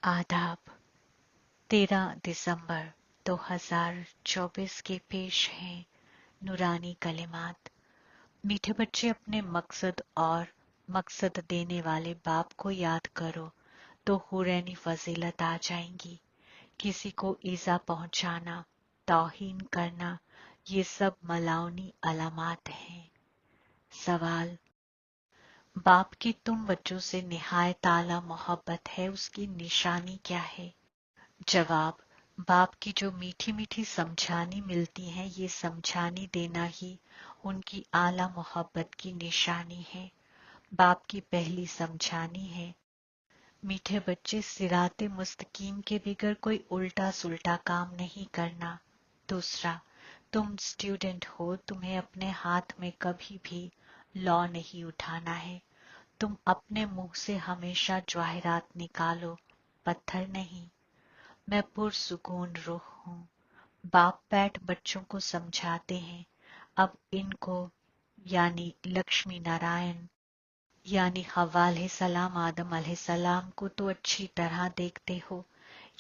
आदाब। 13 दिसंबर 2024 के पेश हैं नूरानी कलिमात। मीठे बच्चे, अपने मकसद और मकसद देने वाले बाप को याद करो तो हुरैनी फजीलत आ जाएंगी। किसी को ईजा पहुंचाना, तौहीन करना, ये सब मलाउनी अलामात हैं। सवाल: बाप की तुम बच्चों से निहायत आला मोहब्बत है, उसकी निशानी क्या है? जवाब: बाप की जो मीठी मीठी समझानी मिलती है, ये समझानी देना ही उनकी आला मोहब्बत की निशानी है। बाप की पहली समझानी है, मीठे बच्चे, सिराते मुस्तकीम के बगैर कोई उल्टा सुल्टा काम नहीं करना। दूसरा, तुम स्टूडेंट हो, तुम्हें अपने हाथ में कभी भी लॉ नहीं उठाना है। तुम अपने मुंह से हमेशा जवाहिरात निकालो, पत्थर नहीं। मैं पुरसुकून रूह हूँ। बाप बैठ बच्चों को समझाते हैं। अब इनको यानी लक्ष्मी नारायण यानी हव्वा अलैहिस्सलाम, आदम अलैहिस्सलाम को तो अच्छी तरह देखते हो।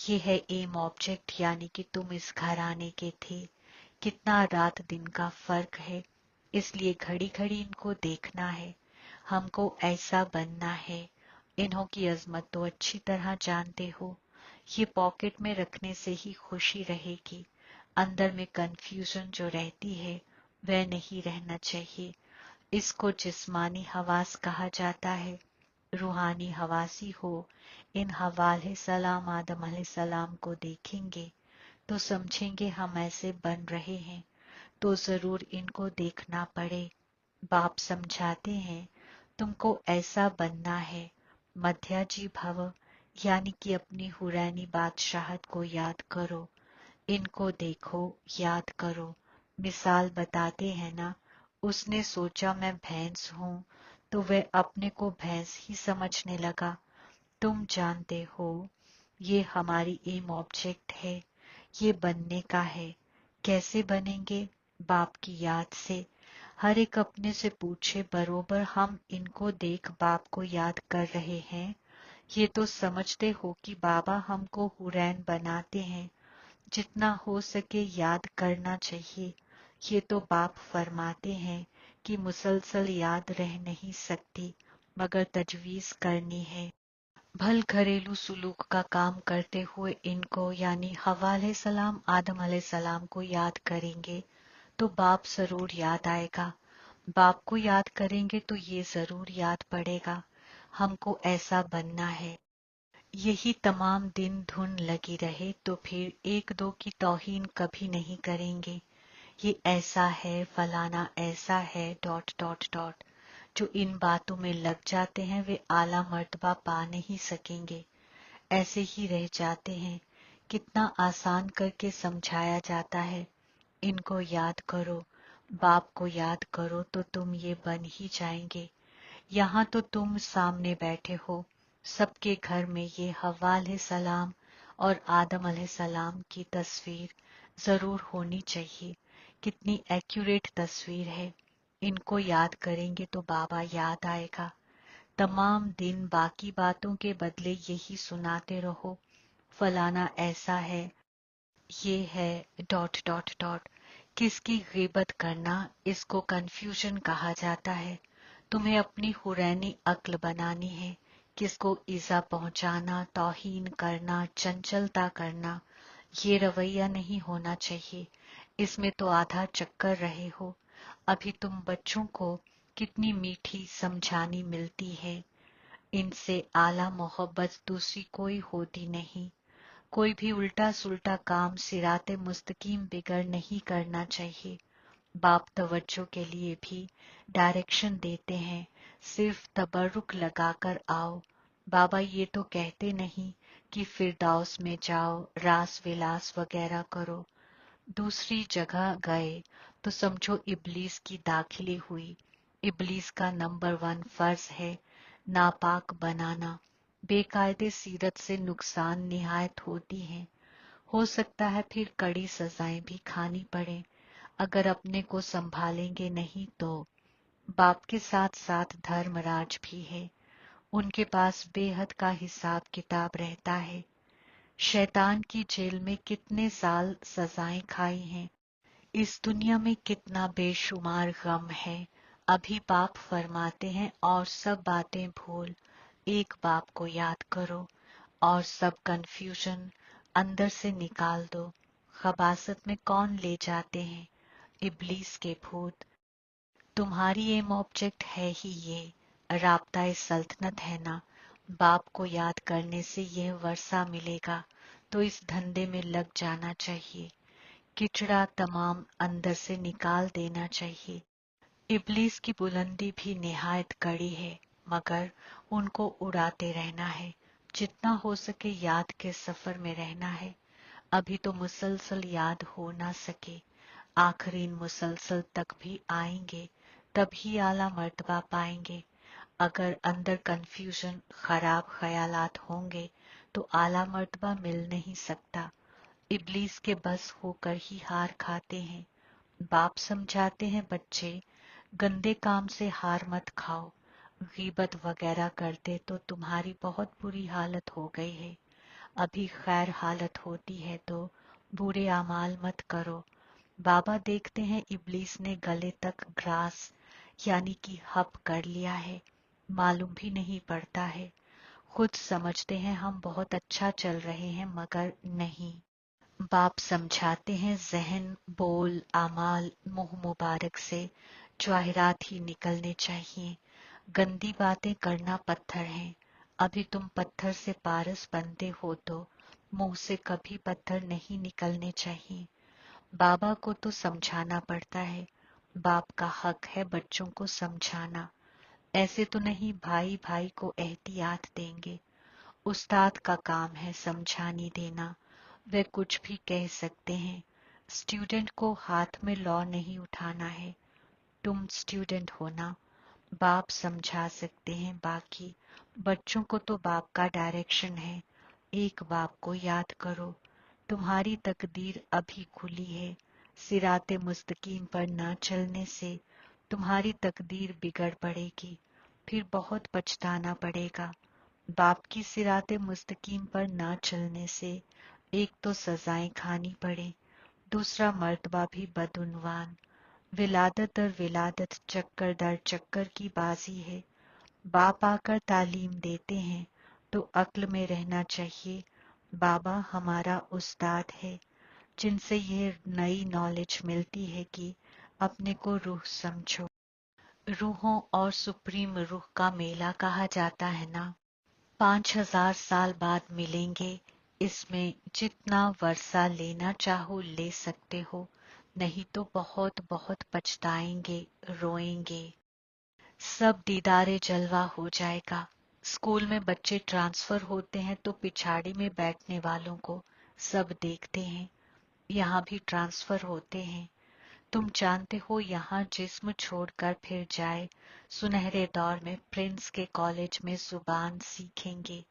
ये है एम ऑब्जेक्ट, यानी कि तुम इस घराने के थे। कितना रात दिन का फर्क है, इसलिए घड़ी घड़ी इनको देखना है। हमको ऐसा बनना है। इन्हों की अजमत तो अच्छी तरह जानते हो। ये पॉकेट में रखने से ही खुशी रहेगी। अंदर में कंफ्यूजन जो रहती है वह नहीं रहना चाहिए। इसको जिस्मानी हवास कहा जाता है। रूहानी हवासी हो, इन हव्वा अलैहिस्सलाम, आदम अलैहिस्सलाम को देखेंगे तो समझेंगे हम ऐसे बन रहे हैं, तो जरूर इनको देखना पड़े। बाप समझाते हैं, तुमको ऐसा बनना है। मध्याजी भव यानी कि अपनी हुरैनी बादशाहत को याद करो। इनको देखो, याद करो। मिसाल बताते हैं ना, उसने सोचा मैं भैंस हूं तो वह अपने को भैंस ही समझने लगा। तुम जानते हो ये हमारी एम ऑब्जेक्ट है, ये बनने का है। कैसे बनेंगे? बाप की याद से। हर एक अपने से पूछे, बरोबर हम इनको देख बाप को याद कर रहे हैं? ये तो समझते हो कि बाबा हमको हुरैन बनाते हैं, जितना हो सके याद करना चाहिए। ये तो बाप फरमाते हैं कि मुसलसल याद रह नहीं सकती, मगर तजवीज करनी है। भल घरेलू सुलूक का काम करते हुए इनको यानी हव्वा अलैहिस्सलाम, आदम अलैहिस्सलाम को याद करेंगे तो बाप जरूर याद आएगा। बाप को याद करेंगे तो ये जरूर याद पड़ेगा। हमको ऐसा बनना है। यही तमाम दिन धुन लगी रहे तो फिर एक दो की तौहीन कभी नहीं करेंगे। ये ऐसा है, फलाना ऐसा है, डॉट डॉट डॉट। जो इन बातों में लग जाते हैं वे आला मर्तबा पा नहीं सकेंगे, ऐसे ही रह जाते हैं। कितना आसान करके समझाया जाता है। इनको याद करो, बाप को याद करो तो तुम ये बन ही जाएंगे। यहाँ तो तुम सामने बैठे हो, सबके घर में ये हव्वा अलैहिस्सलाम और आदम अलैहिस्सलाम की तस्वीर जरूर होनी चाहिए। कितनी एक्यूरेट तस्वीर है। इनको याद करेंगे तो बाबा याद आएगा। तमाम दिन बाकी बातों के बदले यही सुनाते रहो, फलाना ऐसा है, ये है, डॉट डॉट डॉट। किसकी गीबत करना, इसको कंफ्यूजन कहा जाता है। तुम्हें अपनी हुरैनी अक्ल बनानी है। किसको ईजा पहुंचाना, तौहीन करना, चंचलता करना, ये रवैया नहीं होना चाहिए। इसमें तो आधा चक्कर रहे हो। अभी तुम बच्चों को कितनी मीठी समझानी मिलती है। इनसे आला मोहब्बत दूसरी कोई होती नहीं। कोई भी उल्टा सुल्टा काम सिराते मुस्तकीम बिगड़ नहीं करना चाहिए। बाप तवज्जो के लिए भी डायरेक्शन देते हैं, सिर्फ तबरुक लगाकर आओ। बाबा ये तो कहते नहीं कि फिरदौस में जाओ, रास विलास वगैरह करो। दूसरी जगह गए तो समझो इबलीस की दाखिली हुई। इबलीस का नंबर 1 फर्ज है नापाक बनाना। बेकायदे सीरत से नुकसान निहायत होती है। हो सकता है फिर कड़ी सजाएं भी खानी पड़े अगर अपने को संभालेंगे नहीं तो। बाप के साथ साथ धर्मराज भी है, उनके पास बेहद का हिसाब किताब रहता है। शैतान की जेल में कितने साल सजाएं खाई हैं, इस दुनिया में कितना बेशुमार गम है। अभी बाप फरमाते हैं और सब बातें भूल एक बाप को याद करो, और सब कंफ्यूजन अंदर से निकाल दो। खबासत में कौन ले जाते हैं, इब्लीस के भूत। तुम्हारी एम ऑब्जेक्ट है ही ये, राब्ता सल्तनत है ना। बाप को याद करने से यह वर्षा मिलेगा, तो इस धंधे में लग जाना चाहिए। किचड़ा तमाम अंदर से निकाल देना चाहिए। इब्लीस की बुलंदी भी निहायत कड़ी है, मगर उनको उड़ाते रहना है। जितना हो सके याद के सफर में रहना है। अभी तो मुसलसल याद हो ना सके, आखिरीन मुसलसल तक भी आएंगे, तभी आला मर्तबा पाएंगे। अगर अंदर कंफ्यूजन खराब ख्यालात होंगे तो आला मर्तबा मिल नहीं सकता। इब्लीस के बस होकर ही हार खाते हैं। बाप समझाते हैं, बच्चे गंदे काम से हार मत खाओ। गीबत वगैरह करते तो तुम्हारी बहुत बुरी हालत हो गई है। अभी खैर हालत होती है तो बुरे अमाल मत करो। बाबा देखते हैं इब्लीस ने गले तक ग्रास यानी कि हप कर लिया है, मालूम भी नहीं पड़ता है। खुद समझते हैं हम बहुत अच्छा चल रहे हैं, मगर नहीं। बाप समझाते हैं, जहन, बोल, आमाल, मुंह मुबारक से जाहिरात ही निकलने चाहिए। गंदी बातें करना पत्थर है। अभी तुम पत्थर से पारस बनते हो तो मुंह से कभी पत्थर नहीं निकलने चाहिए। बाबा को तो समझाना पड़ता है। बाप का हक है बच्चों को समझाना। ऐसे तो नहीं भाई भाई को एहतियात देंगे। उस्ताद का काम है समझानी देना। वे कुछ भी कह सकते हैं। स्टूडेंट को हाथ में लॉ नहीं उठाना है। तुम स्टूडेंट हो ना। बाप समझा सकते हैं, बाकी बच्चों को तो बाप का डायरेक्शन है। एक बाप को याद करो। तुम्हारी तकदीर अभी खुली है। सिराते मुस्तकीम पर ना चलने से तुम्हारी तकदीर बिगड़ पड़ेगी, फिर बहुत पछताना पड़ेगा। बाप की सिराते मुस्तकीम पर ना चलने से एक तो सजाएं खानी पड़े, दूसरा मर्तबा भी बदउनवान। विलादत दर विलादत, चक्कर दर चक्कर की बाजी है। बाप आकर तालीम देते हैं तो अक्ल में रहना चाहिए। बाबा हमारा उस्ताद है, जिनसे ये नई नॉलेज मिलती है कि अपने को रूह समझो। रूहों और सुप्रीम रूह का मेला कहा जाता है ना। 5,000 साल बाद मिलेंगे। इसमें जितना वर्षा लेना चाहो ले सकते हो, नहीं तो बहुत बहुत पछताएंगे, रोएंगे। सब दीदारे जलवा हो जाएगा। स्कूल में बच्चे ट्रांसफर होते हैं तो पिछाड़ी में बैठने वालों को सब देखते हैं। यहाँ भी ट्रांसफर होते हैं। तुम जानते हो, यहाँ जिस्म छोड़कर फिर जाए, सुनहरे दौर में प्रिंस के कॉलेज में जुबान सीखेंगे।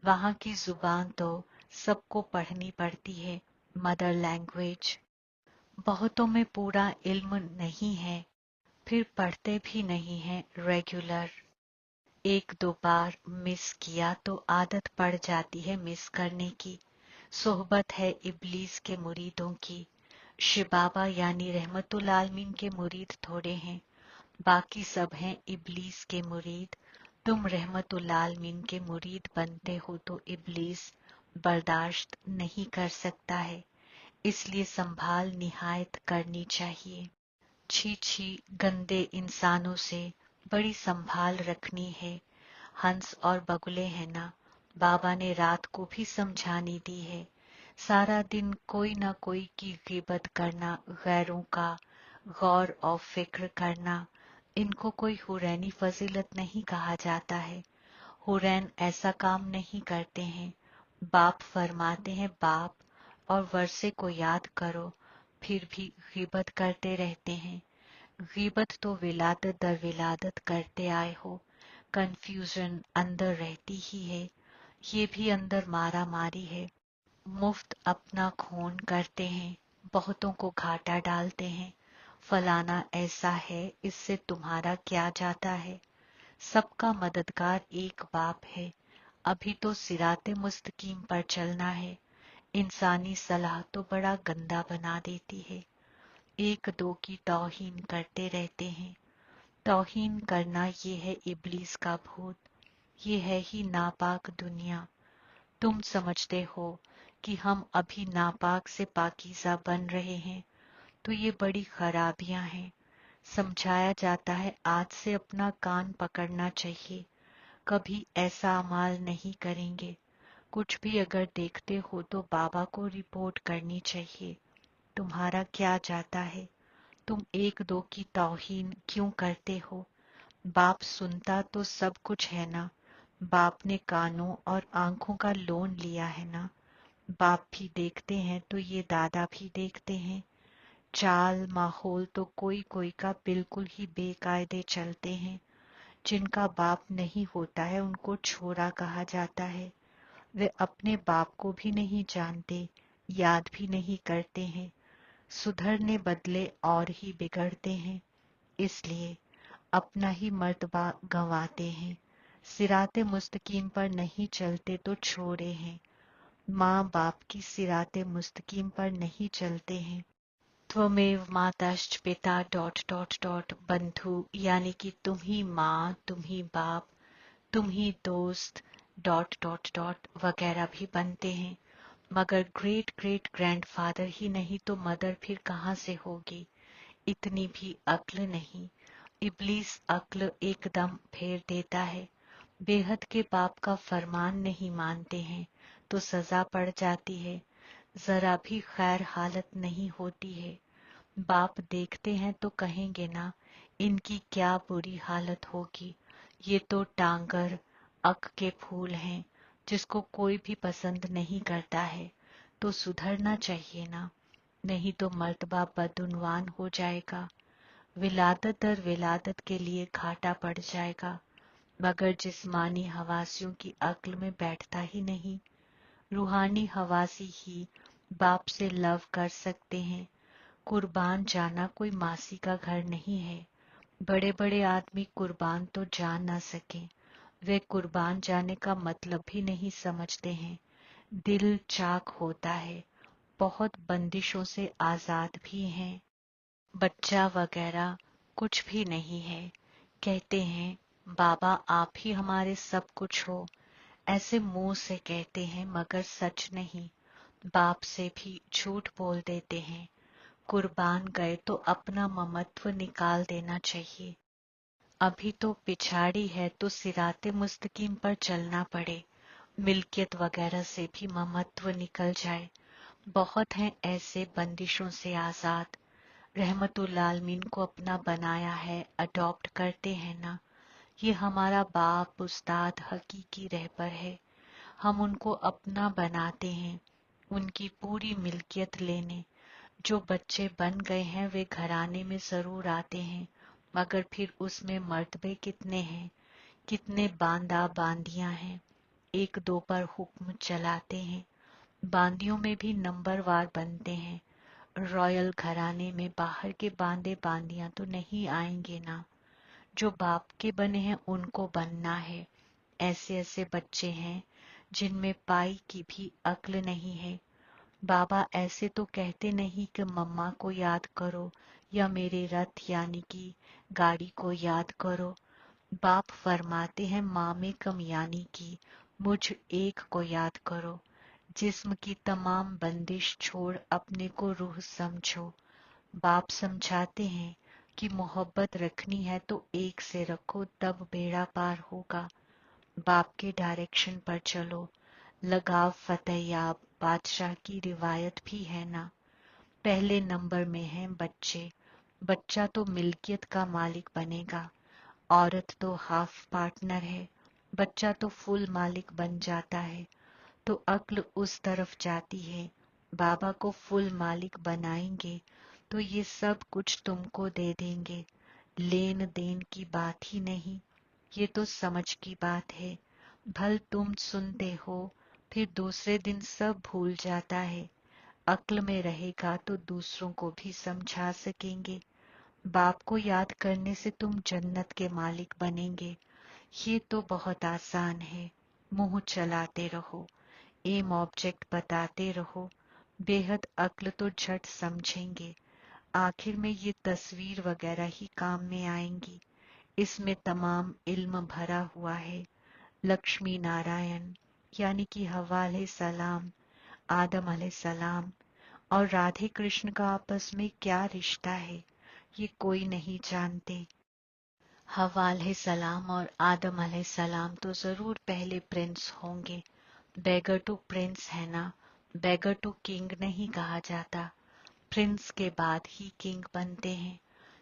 वहाँ की जुबान तो सबको पढ़नी पड़ती है, मदर लैंग्वेज। बहुतों में पूरा इल्म नहीं है, फिर पढ़ते भी नहीं है रेगुलर। एक दो बार मिस किया तो आदत पड़ जाती है मिस करने की। सोहबत है इब्लीस के मुरीदों की। शिव बाबा यानी रहमतुल आलमीन के मुरीद थोड़े हैं, बाकी सब हैं इब्लीस के मुरीद। तुम रहमतुल आलमीन के मुरीद बनते हो तो इब्लीस बर्दाश्त नहीं कर सकता है, इसलिए संभाल निहायत करनी चाहिए। छी छी, गंदे इंसानों से बड़ी संभाल रखनी है। हंस और बगुले हैं ना, बाबा ने रात को भी समझानी दी है। सारा दिन कोई ना कोई की गिबत करना, गैरों का गौर और फिक्र करना, इनको कोई हुरैनी फजीलत नहीं कहा जाता है। हुरैन ऐसा काम नहीं करते हैं। बाप फरमाते हैं, बाप और वर्षे को याद करो, फिर भी गिबत करते रहते हैं। गिबत तो विलादत दर विलादत करते आए हो, कंफ्यूजन अंदर रहती ही है। ये भी अंदर मारा मारी है। मुफ्त अपना खून करते हैं, बहुतों को घाटा डालते हैं। फलाना ऐसा है, इससे तुम्हारा क्या जाता है। सबका मददगार एक बाप है। अभी तो सिराते मुस्तकीम पर चलना है। इंसानी सलाह तो बड़ा गंदा बना देती है। एक दो की तौहीन करते रहते हैं। तौहीन करना ये है इब्लीस का भूत, ये है ही नापाक दुनिया। तुम समझते हो कि हम अभी नापाक से पाकीज़ा बन रहे हैं, तो ये बड़ी खराबियां हैं। समझाया जाता है आज से अपना कान पकड़ना चाहिए, कभी ऐसा अमाल नहीं करेंगे। कुछ भी अगर देखते हो तो बाबा को रिपोर्ट करनी चाहिए। तुम्हारा क्या जाता है, तुम एक दो की तौहीन क्यों करते हो? बाप सुनता तो सब कुछ है ना। बाप ने कानों और आंखों का लोन लिया है ना। बाप भी देखते हैं तो ये दादा भी देखते हैं। चाल माहौल तो कोई कोई का बिल्कुल ही बेकायदे चलते हैं। जिनका बाप नहीं होता है उनको छोरा कहा जाता है। वे अपने बाप को भी नहीं जानते, याद भी नहीं करते हैं। सुधरने बदले और ही बिगड़ते हैं। इसलिए अपना ही मर्तबा गंवाते हैं। सिराते मुस्तकीम पर नहीं चलते तो छोड़े हैं। माँ बाप की सिराते मुस्तकीम पर नहीं चलते हैं। त्वमेव माताश्च पिता डॉट डॉट डॉट बंधु, यानी कि तुम ही माँ, तुम ही बाप, तुम ही दोस्त डॉट डॉट डॉट वगैरह भी बनते हैं। मगर ग्रेट ग्रेट ग्रैंडफादर ही नहीं तो मदर फिर कहाँ से होगी? इतनी भी अक्ल नहीं। इब्लीस अक्ल एकदम फेर देता है। बेहद के बाप का फरमान नहीं मानते हैं तो सजा पड़ जाती है। जरा भी खैर हालत नहीं होती है। बाप देखते हैं तो कहेंगे ना, इनकी क्या बुरी हालत होगी। ये तो टांगर अक के फूल हैं, जिसको कोई भी पसंद नहीं करता है। तो सुधरना चाहिए ना, नहीं तो मर्तबा बदउनवान हो जाएगा। विलादत दर विलादत के लिए घाटा पड़ जाएगा। मगर जिस्मानी हवासियों की अक्ल में बैठता ही नहीं। रूहानी हवासी ही बाप से लव कर सकते हैं। कुर्बान जाना कोई मासी का घर नहीं है। बड़े बड़े आदमी कुर्बान तो जा ना सके, वे कुर्बान जाने का मतलब भी नहीं समझते हैं। दिल चाक होता है, बहुत बंदिशों से आजाद भी हैं। बच्चा वगैरह कुछ भी नहीं है। कहते हैं बाबा आप ही हमारे सब कुछ हो, ऐसे मुंह से कहते हैं मगर सच नहीं। बाप से भी झूठ बोल देते हैं। कुर्बान गए तो अपना ममत्व निकाल देना चाहिए। अभी तो पिछाड़ी है तो सिराते मुस्तकीम पर चलना पड़े, मिल्कियत वगैरह से भी ममत्व निकल जाए। बहुत हैं ऐसे बंदिशों से आजाद। रहमतुल आलमीन को अपना बनाया है, अडॉप्ट करते हैं ना। ये हमारा बाप उस्ताद हकीकी रहबर है। हम उनको अपना बनाते हैं, उनकी पूरी मिल्कियत लेने। जो बच्चे बन गए हैं वे घराने में जरूर आते हैं, मगर फिर उसमें मर्तबे कितने हैं, कितने बांदा बांदियां हैं। एक दो पर हुक्म चलाते हैं। बांदियों में भी नंबरवार बनते हैं। रॉयल घराने में बाहर के बांदे बांदियां तो नहीं आएंगे ना। जो बाप के बने हैं उनको बनना है। ऐसे ऐसे बच्चे हैं जिनमें पाई की भी अक्ल नहीं है। बाबा ऐसे तो कहते नहीं कि मम्मा को याद करो या मेरे रथ यानी कि गाड़ी को याद करो। बाप फरमाते हैं माँ में कम यानी कि मुझ एक को याद करो। जिस्म की तमाम बंदिश छोड़ अपने को रूह समझो। बाप समझाते हैं कि मोहब्बत रखनी है तो एक से रखो तब बेड़ा पार होगा। बाप के डायरेक्शन पर चलो। लगाव फतेहयाब बादशाह की रिवायत भी है ना। पहले नंबर में है बच्चे। बच्चा तो मिल्कियत का मालिक बनेगा। औरत तो हाफ पार्टनर है, बच्चा तो फुल मालिक बन जाता है। तो अक्ल उस तरफ जाती है। बाबा को फुल मालिक बनाएंगे तो ये सब कुछ तुमको दे देंगे। लेन देन की बात ही नहीं, ये तो समझ की बात है। भल तुम सुनते हो फिर दूसरे दिन सब भूल जाता है। अक्ल में रहेगा तो दूसरों को भी समझा सकेंगे। बाप को याद करने से तुम जन्नत के मालिक बनेंगे। ये तो बहुत आसान है। मुंह चलाते रहो, एम ऑब्जेक्ट बताते रहो, बेहद अक्ल तो झट समझेंगे। आखिर में ये तस्वीर वगैरह ही काम में आएंगी। इसमें तमाम इल्म भरा हुआ है। लक्ष्मी नारायण यानी कि हवा अलैहिस्सलाम, आदम अलैहिस्सलाम और राधे कृष्ण का आपस में क्या रिश्ता है, ये कोई नहीं जानते। हवा अलैहिस्सलाम और आदम अलैहिस्सलाम तो जरूर पहले प्रिंस होंगे। बेगर टू प्रिंस है ना, बेगर टू किंग नहीं कहा जाता, प्रिंस के बाद ही किंग बनते हैं।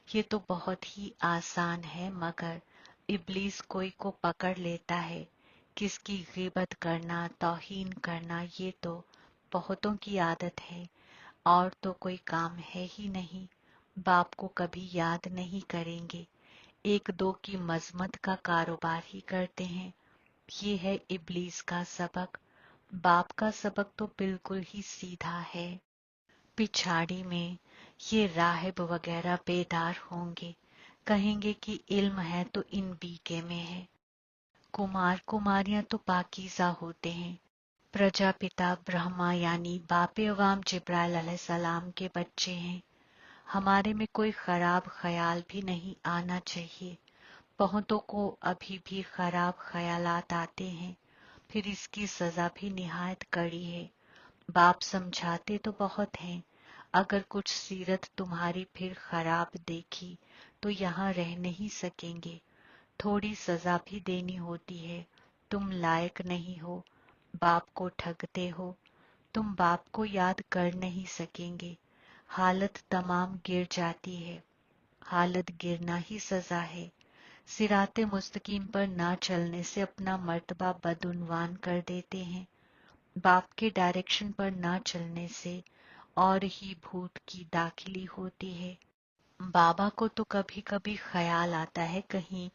ये तो बहुत ही आसान है, मगर इब्लीस कोई को पकड़ लेता है। किसकी गिबत करना, तौहीन करना, ये तो बहुतों की आदत है, और तो कोई काम है ही नहीं। बाप को कभी याद नहीं करेंगे, एक दो की मजमत का कारोबार ही करते हैं। ये है इब्लीस का सबक। बाप का सबक तो बिल्कुल ही सीधा है। पिछाड़ी में ये राहिब वगैरह बेदार होंगे, कहेंगे कि इल्म है तो इन बीके में है। कुमार कुमारियां तो पाकीज़ा होते हैं। प्रजापिता ब्रह्मा यानी बापे अवाम जिब्राइल अलैहिस्सलाम के बच्चे हैं। हमारे में कोई खराब ख्याल भी नहीं आना चाहिए। बहुतों को अभी भी खराब ख्यालात आते हैं, फिर इसकी सजा भी निहायत कड़ी है। बाप समझाते तो बहुत हैं, अगर कुछ सीरत तुम्हारी फिर खराब देखी तो यहाँ रह नहीं सकेंगे। थोड़ी सजा भी देनी होती है। तुम लायक नहीं हो, बाप को ठगते हो, तुम बाप को याद कर नहीं सकेंगे। हालत तमाम गिर जाती है। हालत गिरना ही सजा है। सिराते मुस्तकीम पर ना चलने से अपना मर्तबा बदउनवान कर देते हैं। बाप के डायरेक्शन पर ना चलने से और ही भूत की दाखिली होती है। बाबा को तो कभी कभी ख्याल आता है कहीं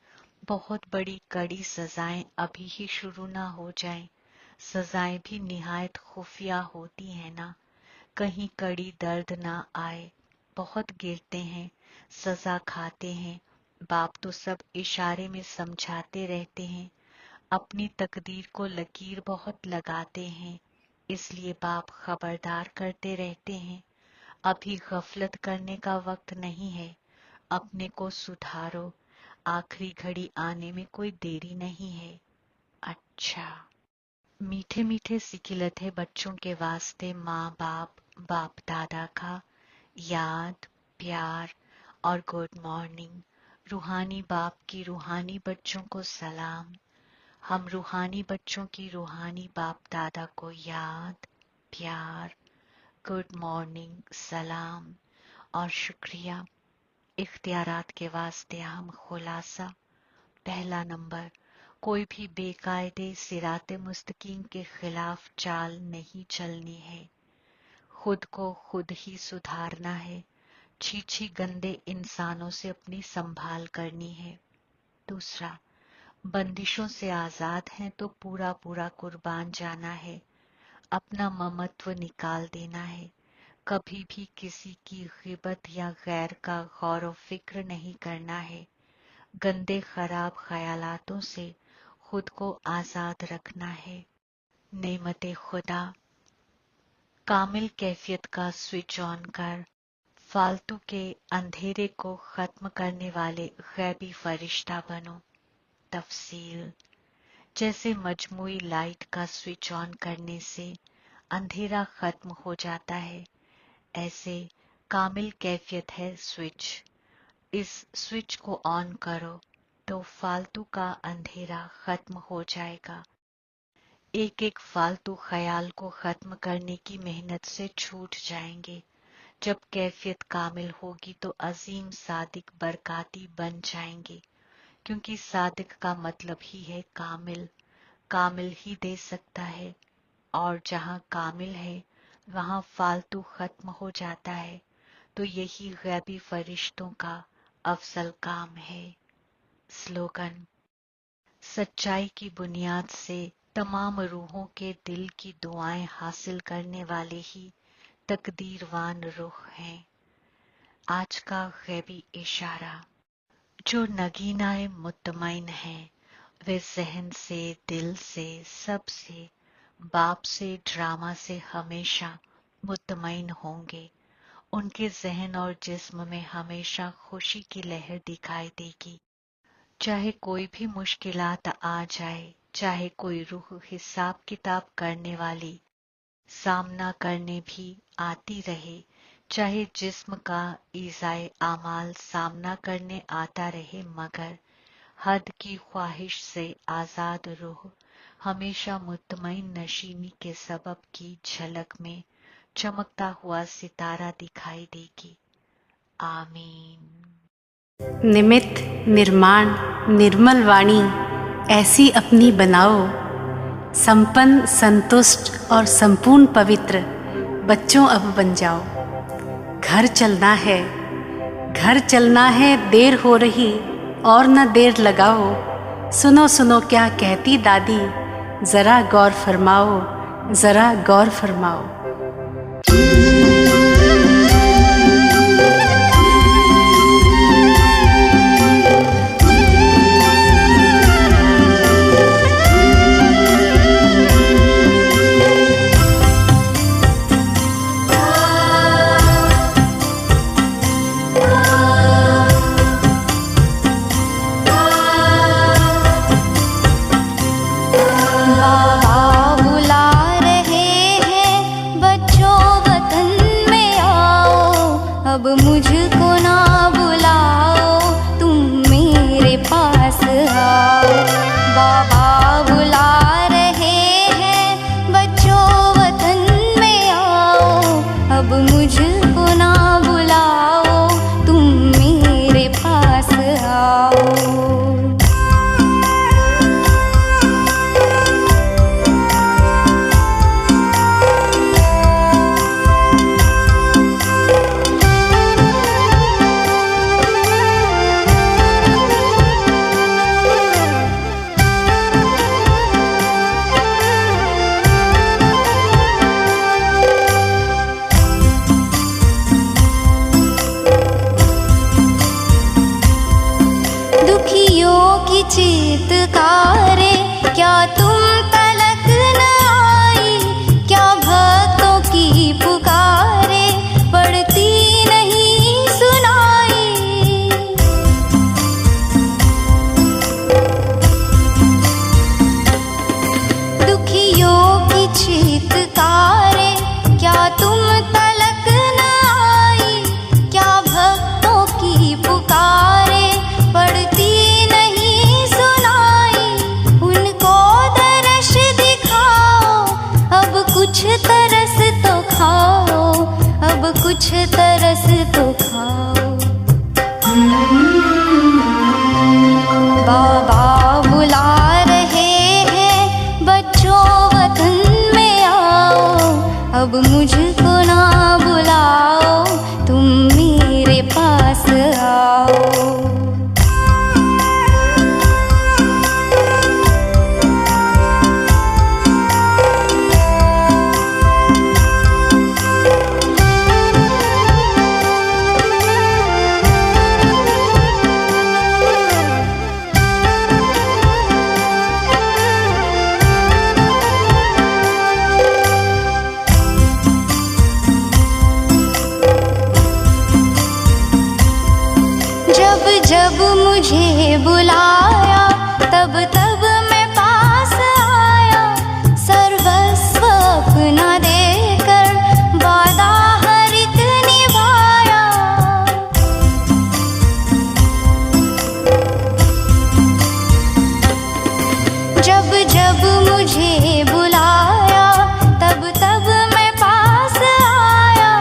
बहुत बड़ी कड़ी सजाएं अभी ही शुरू ना हो जाएं। सजाएं भी निहायत खुफिया होती हैं ना, कहीं कड़ी दर्द ना आए। बहुत गिरते हैं, सजा खाते हैं। बाप तो सब इशारे में समझाते रहते हैं। अपनी तकदीर को लकीर बहुत लगाते हैं, इसलिए बाप खबरदार करते रहते हैं। अभी गफलत करने का वक्त नहीं है, अपने को सुधारो, आखिरी घड़ी आने में कोई देरी नहीं है। अच्छा, मीठे मीठे सिकिलत बच्चों के वास्ते माँ बाप, बाप दादा का याद, प्यार और गुड मॉर्निंग। रूहानी बाप की रूहानी बच्चों को सलाम। हम रूहानी बच्चों की रूहानी बाप दादा को याद, प्यार, गुड मॉर्निंग, सलाम और शुक्रिया। इख्तियारात के वास्ते हम खुलासा। पहला नंबर, कोई भी बेकायदे सिराते मुस्तकीम के खिलाफ चाल नहीं चलनी है। खुद को खुद ही सुधारना है। छी गंदे इंसानों से अपनी संभाल करनी है। दूसरा, बंदिशों से आजाद हैं तो पूरा पूरा कुर्बान जाना है। अपना ममत्व निकाल देना है। कभी भी किसी की गिबत या गैर का गौर व फिक्र नहीं करना है। गंदे खराब ख्यालातों से खुद को आजाद रखना है। नेमते खुदा, कामिल कैफियत का स्विच ऑन कर फालतू के अंधेरे को खत्म करने वाले गैबी फरिश्ता बनो। तफसील, जैसे मजमूई लाइट का स्विच ऑन करने से अंधेरा खत्म हो जाता है, ऐसे कामिल कैफियत है स्विच। इस स्विच को ऑन करो तो फालतू का अंधेरा खत्म हो जाएगा। एक एक फालतू ख्याल को खत्म करने की मेहनत से छूट जाएंगे। जब कैफियत कामिल होगी तो अजीम सादिक बरकाती बन जाएंगे, क्योंकि सादिक का मतलब ही है कामिल। कामिल ही दे सकता है, और जहां कामिल है वहां फालतू खत्म हो जाता है। तो यही गैबी फरिश्तों का अफजल काम है। स्लोगन, सच्चाई की बुनियाद से तमाम रूहों के दिल की दुआएं हासिल करने वाले ही तकदीरवान रूह हैं। आज का गैबी इशारा, जो नगीनाए मुतमईन है वे जहन से, दिल से, सब से, बाप से, ड्रामा से हमेशा मुतमईन होंगे। उनके जहन और जिस्म में हमेशा खुशी की लहर दिखाई देगी। चाहे कोई भी मुश्किलात आ जाए, चाहे कोई रूह हिसाब किताब करने वाली सामना करने भी आती रहे, चाहे जिस्म का ईज़ाए आमाल सामना करने आता रहे, मगर हद की ख्वाहिश से आजाद रूह हमेशा मुतमईन नशीनी के सबब की झलक में चमकता हुआ सितारा दिखाई देगी। आमीन। निमित्त निर्माण निर्मल वाणी ऐसी अपनी बनाओ, संपन्न संतुष्ट और संपूर्ण पवित्र बच्चों अब बन जाओ। घर चलना है, घर चलना है, देर हो रही और न देर लगाओ। सुनो सुनो क्या कहती दादी, ज़रा गौर फरमाओ, ज़रा गौर फरमाओ। अब मुझको ना बुलाओ, तुम मेरे पास आओ। बाबा बुला रहे हैं, बच्चों वतन में आओ। अब मुझको ना बुलाओ, तुम मेरे पास आओ। चीतकारे क्या तुम तलक न आई, क्या भक्तों की पुकारे पड़ती नहीं सुनाई। दुखियों की चीतकारे क्या तुम तलक न आई, क्या भक्तों की पुकारे पड़ती कुछ तरस तो खाओ, अब कुछ तरस तो खाओ। बाबा बुला रहे हैं, बच्चों वतन में आओ। अब मुझको ना बुलाओ, तुम मेरे पास आओ। जब मुझे बुलाया, तब तब मैं पास आया। सर्वस्व अपना देकर वादा हर एक निभाया। जब जब मुझे बुलाया, तब तब मैं पास आया।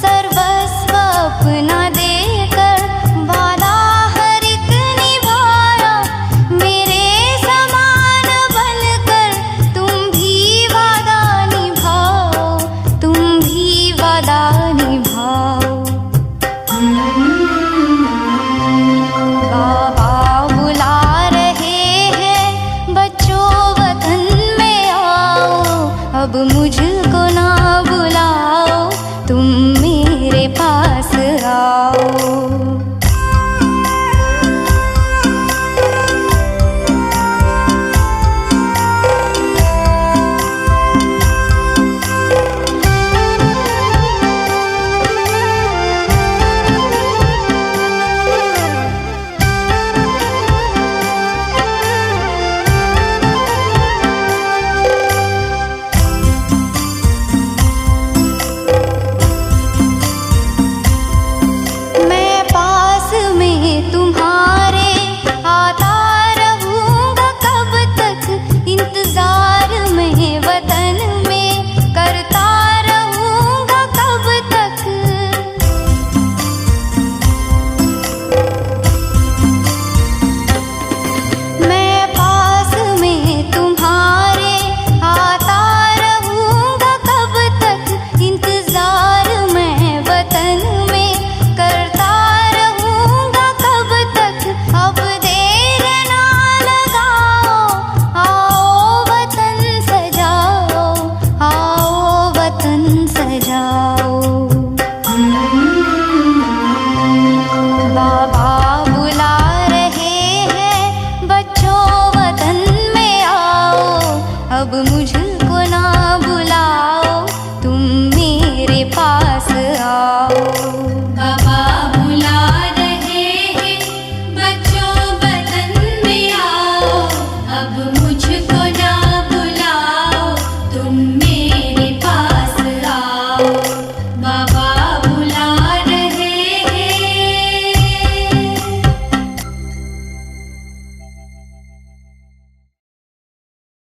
सर्वस्व अपना देकर वादा अब मुझको ना